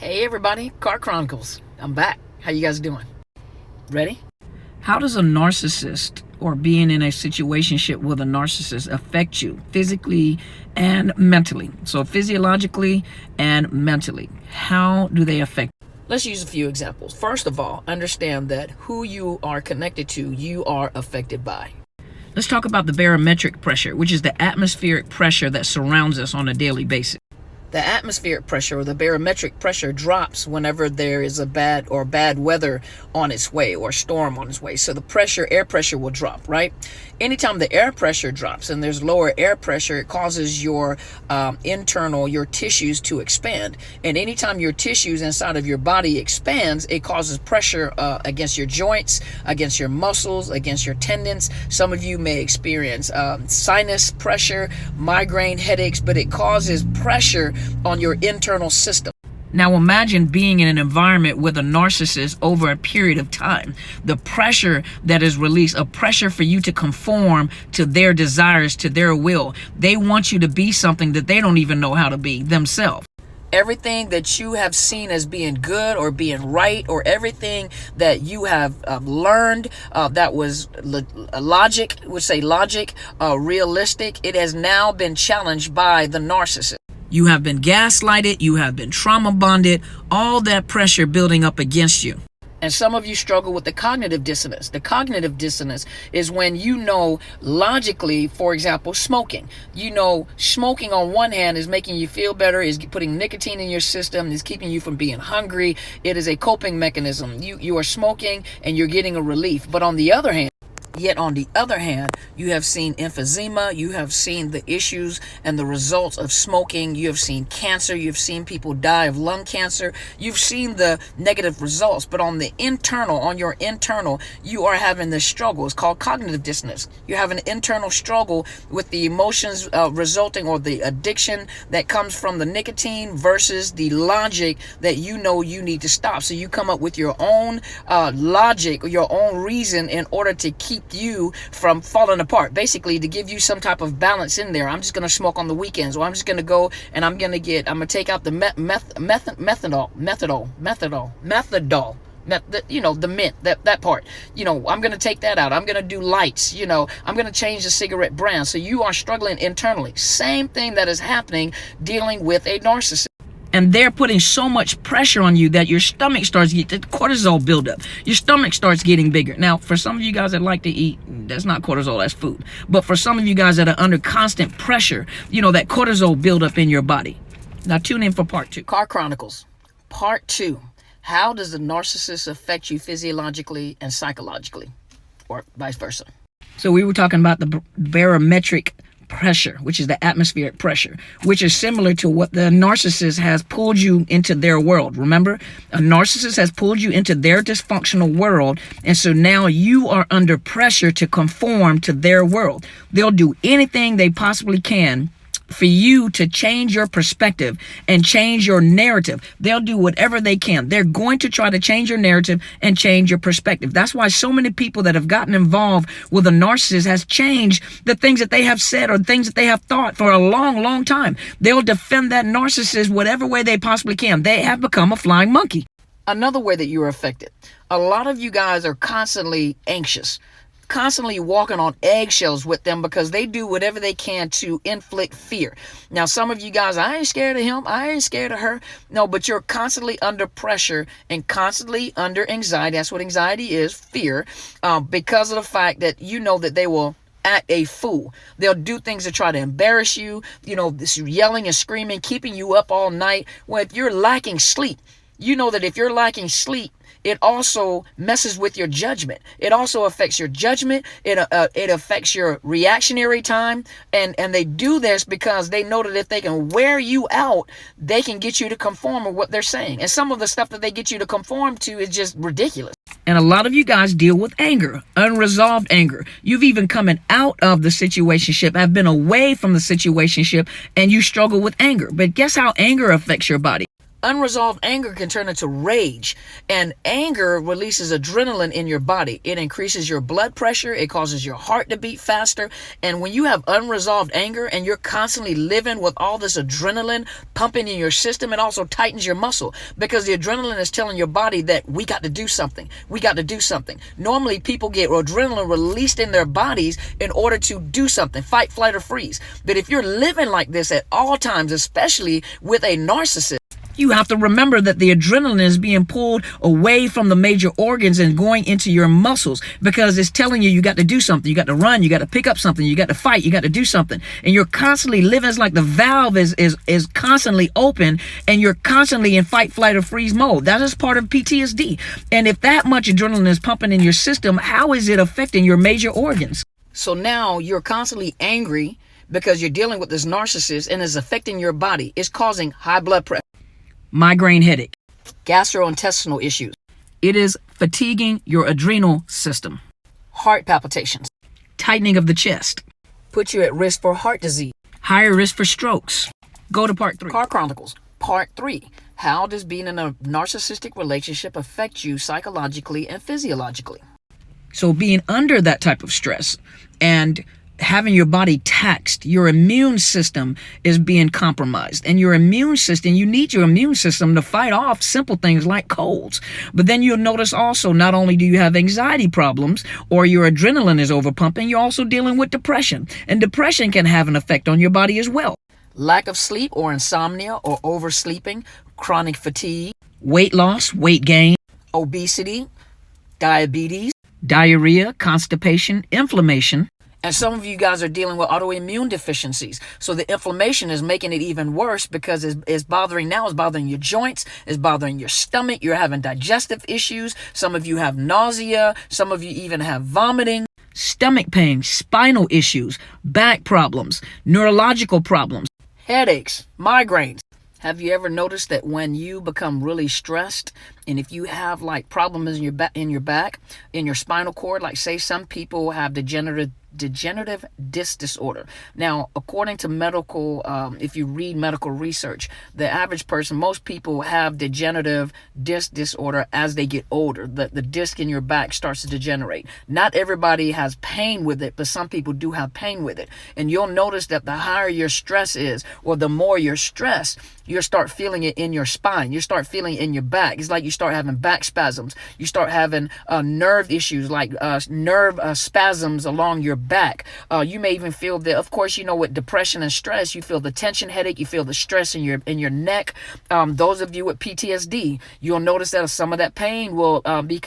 Hey everybody, Car Chronicles. I'm back. How you guys doing? Ready? How does a narcissist or being in a situationship with a narcissist affect you physically and mentally? So physiologically and mentally, how do they affect you? Let's use a few examples. First of all, understand that who you are connected to, you are affected by. Let's talk about the barometric pressure, which is the atmospheric pressure that surrounds us on a daily basis. The atmospheric pressure or the barometric pressure drops whenever there is a bad weather on its way or storm on its way. So the air pressure will drop, right? Anytime the air pressure drops and there's lower air pressure, it causes your your tissues to expand. And anytime your tissues inside of your body expands, it causes pressure against your joints, against your muscles, against your tendons. Some of you may experience sinus pressure, migraine headaches, but it causes pressure on your internal system. Now imagine being in an environment with a narcissist over a period of time. The pressure that is released, a pressure for you to conform to their desires, to their will. They want you to be something that they don't even know how to be themselves. Everything that you have seen as being good or being right, or everything that you have learned that was logic, realistic, it has now been challenged by the narcissist. You have been gaslighted, you have been trauma bonded, all that pressure building up against you. And some of you struggle with the cognitive dissonance. The cognitive dissonance is when you know logically, for example, smoking. You know, smoking on one hand is making you feel better, is putting nicotine in your system, is keeping you from being hungry. It is a coping mechanism. You are smoking and you're getting a relief. But on the other hand, you have seen emphysema, you have seen the issues and the results of smoking, you have seen cancer, you've seen people die of lung cancer, you've seen the negative results, but on your internal, you are having this struggle. It's called cognitive dissonance. You have an internal struggle with the emotions resulting, or the addiction that comes from the nicotine versus the logic that you know you need to stop. So you come up with your own logic or your own reason in order to keep you from falling apart, basically to give you some type of balance in there. I'm just going to smoke on the weekends, or I'm just going to go and I'm going to take out the methadol, the mint, that part, I'm going to take that out. I'm going to do lights, I'm going to change the cigarette brand. So you are struggling internally. Same thing that is happening dealing with a narcissist. And they're putting so much pressure on you that your stomach starts getting cortisol buildup. Your stomach starts getting bigger. Now, for some of you guys that like to eat, that's not cortisol, that's food. But for some of you guys that are under constant pressure, that cortisol buildup in your body. Now, tune in for part 2. Car Chronicles, part 2. How does the narcissist affect you physiologically and psychologically, or vice versa? So we were talking about the barometric pressure, which is the atmospheric pressure, which is similar to what the narcissist has pulled you into their world. Remember, a narcissist has pulled you into their dysfunctional world, and so now you are under pressure to conform to their world. They'll do anything they possibly can for you to change your perspective and change your narrative. They'll do whatever they can. They're going to try to change your narrative and change your perspective. That's why so many people that have gotten involved with a narcissist has changed the things that they have said or things that they have thought for a long, long time. They'll defend that narcissist whatever way they possibly can. They have become a flying monkey. Another way that you're affected. A lot of you guys are constantly anxious, constantly walking on eggshells with them because they do whatever they can to inflict fear. Now, some of you guys, I ain't scared of him, I ain't scared of her. No, but you're constantly under pressure and constantly under anxiety. That's what anxiety is, fear, because of the fact that you know that they will act a fool. They'll do things to try to embarrass you, this yelling and screaming, keeping you up all night. Well, if you're lacking sleep, you know that if you're lacking sleep, it also messes with your judgment. It also affects your judgment. It affects your reactionary time. And they do this because they know that if they can wear you out, they can get you to conform with what they're saying. And some of the stuff that they get you to conform to is just ridiculous. And a lot of you guys deal with anger, unresolved anger. You've even coming out of the situationship, have been away from the situationship, and you struggle with anger. But guess how anger affects your body? Unresolved anger can turn into rage, and anger releases adrenaline in your body. It increases your blood pressure. It causes your heart to beat faster. And when you have unresolved anger and you're constantly living with all this adrenaline pumping in your system, it also tightens your muscle, because the adrenaline is telling your body that we got to do something. We got to do something. Normally, people get adrenaline released in their bodies in order to do something, fight, flight, or freeze. But if you're living like this at all times, especially with a narcissist, you have to remember that the adrenaline is being pulled away from the major organs and going into your muscles, because it's telling you got to do something. You got to run. You got to pick up something. You got to fight. You got to do something. And you're constantly living. It's like the valve is constantly open, and you're constantly in fight, flight, or freeze mode. That is part of PTSD. And if that much adrenaline is pumping in your system, how is it affecting your major organs? So now you're constantly angry because you're dealing with this narcissist, and it's affecting your body. It's causing high blood pressure, migraine headache, gastrointestinal issues. It is fatiguing your adrenal system, heart palpitations, tightening of the chest, puts you at risk for heart disease, higher risk for strokes. Go to part 3. Car Chronicles, part 3. How does being in a narcissistic relationship affect you psychologically and physiologically? So being under that type of stress and having your body taxed, your immune system is being compromised. And your immune system, you need your immune system to fight off simple things like colds. But then you'll notice also, not only do you have anxiety problems or your adrenaline is overpumping, you're also dealing with depression. And depression can have an effect on your body as well. Lack of sleep or insomnia or oversleeping, chronic fatigue, weight loss, weight gain, obesity, diabetes, diarrhea, constipation, inflammation. And some of you guys are dealing with autoimmune deficiencies. So the inflammation is making it even worse, because it's bothering your joints, it's bothering your stomach. You're having digestive issues. Some of you have nausea. Some of you even have vomiting, stomach pain, spinal issues, back problems, neurological problems, headaches, migraines. Have you ever noticed that when you become really stressed, and if you have like problems in your back, in your spinal cord, like say some people have degenerative disc disorder. Now, according to medical, if you read medical research, the average person, most people have degenerative disc disorder as they get older. The disc in your back starts to degenerate. Not everybody has pain with it, but some people do have pain with it. And you'll notice that the higher your stress is, or the more you're stressed, you start feeling it in your spine. You start feeling it in your back. It's like you start having back spasms. You start having nerve issues, like nerve spasms along your back. You may even feel the, of course, you know, with depression and stress, you feel the tension headache, you feel the stress in your neck. Those of you with PTSD, you'll notice that some of that pain will be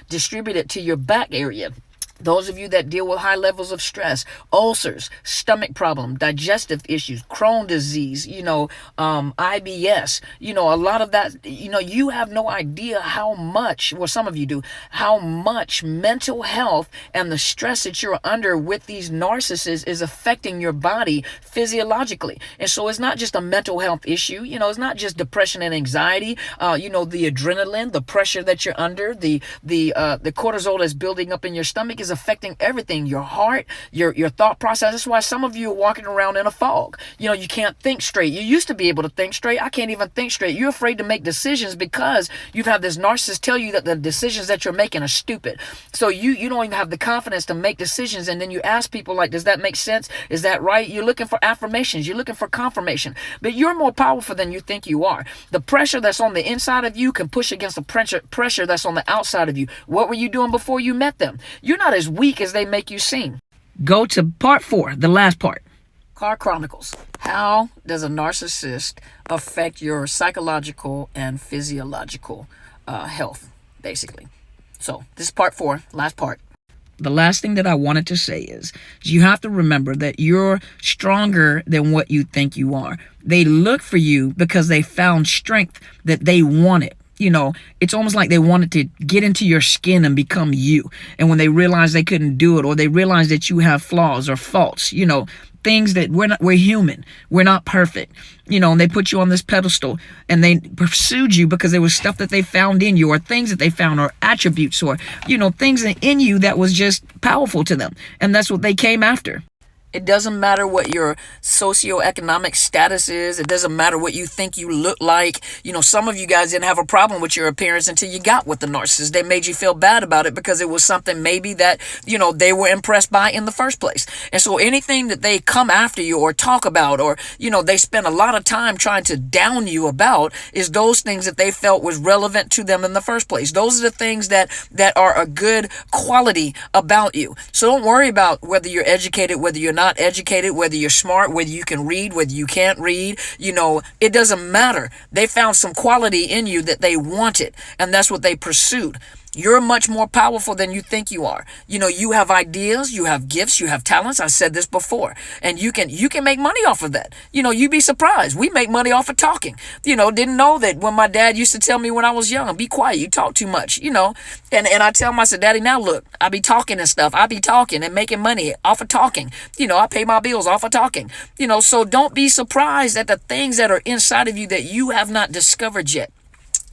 distributed to your back area. Those of you that deal with high levels of stress, ulcers, stomach problem, digestive issues, Crohn's disease, IBS, a lot of that, you have no idea how much, well, some of you do, how much mental health and the stress that you're under with these narcissists is affecting your body physiologically. And so it's not just a mental health issue. It's not just depression and anxiety, the adrenaline, the pressure that you're under, the cortisol that's building up in your stomach is affecting everything, your heart, your thought process. That's why some of you are walking around in a fog. You can't think straight. You used to be able to think straight. I can't even think straight. You're afraid to make decisions because you've had this narcissist tell you that the decisions that you're making are stupid. So you don't even have the confidence to make decisions, and then you ask people like, does that make sense? Is that right? You're looking for affirmations. You're looking for confirmation. But you're more powerful than you think you are. The pressure that's on the inside of you can push against the pressure that's on the outside of you. What were you doing before you met them? You're not as weak as they make you seem. Go to part 4, the last part. Car Chronicles. How does a narcissist affect your psychological and physiological health, basically? So this is part 4, last part. The last thing that I wanted to say is you have to remember that you're stronger than what you think you are. They look for you because they found strength that they wanted. It's almost like they wanted to get into your skin and become you. And when they realized they couldn't do it, or they realized that you have flaws or faults, things that we're human, we're not perfect, and they put you on this pedestal and they pursued you because there was stuff that they found in you, or things that they found, or attributes, or, things in you that was just powerful to them. And that's what they came after. It doesn't matter what your socioeconomic status is. It doesn't matter what you think you look like. Some of you guys didn't have a problem with your appearance until you got with the narcissist. They made you feel bad about it because it was something maybe that, they were impressed by in the first place. And so anything that they come after you or talk about, or, they spend a lot of time trying to down you about, is those things that they felt was relevant to them in the first place. Those are the things that are a good quality about you. So don't worry about whether you're educated, whether you're not educated, whether you're smart, whether you can read, whether you can't read. It doesn't matter. They found some quality in you that they wanted, and that's what they pursued. You're much more powerful than you think you are. You have ideas, you have gifts, you have talents. I said this before, and you can make money off of that. You'd be surprised. We make money off of talking. Didn't know that when my dad used to tell me when I was young, be quiet, you talk too much, and I tell him, I said, Daddy, now look, I be talking and stuff. I be talking and making money off of talking. I pay my bills off of talking. So don't be surprised at the things that are inside of you that you have not discovered yet.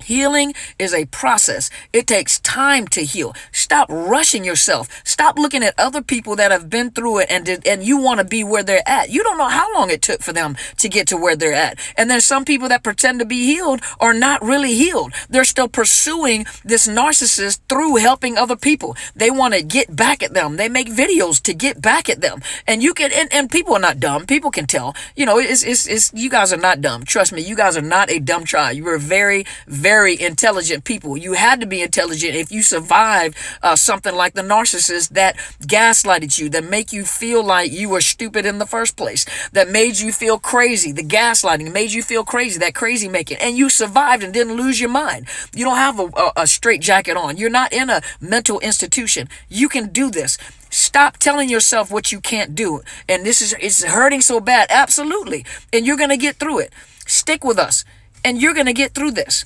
Healing is a process. It takes time to heal. Stop rushing yourself. Stop looking at other people that have been through it and you want to be where they're at. You don't know how long it took for them to get to where they're at. And there's some people that pretend to be healed are not really healed. They're still pursuing this narcissist through helping other people. They want to get back at them. They make videos to get back at them. And you can, and people are not dumb. People can tell. It's you guys are not dumb. Trust me, you guys are not a dumb tribe. You are very, very intelligent people. You had to be intelligent if you survived something like the narcissist that gaslighted you, that make you feel like you were stupid in the first place, that made you feel crazy. The gaslighting made you feel crazy, that crazy making, and you survived and didn't lose your mind. You don't have a straight jacket on. You're not in a mental institution. You can do this. Stop telling yourself what you can't do. And it's hurting so bad. Absolutely. And you're going to get through it. Stick with us and you're going to get through this.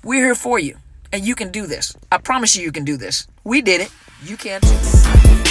We're here for you, and you can do this. I promise you can do this. We did it. You can too.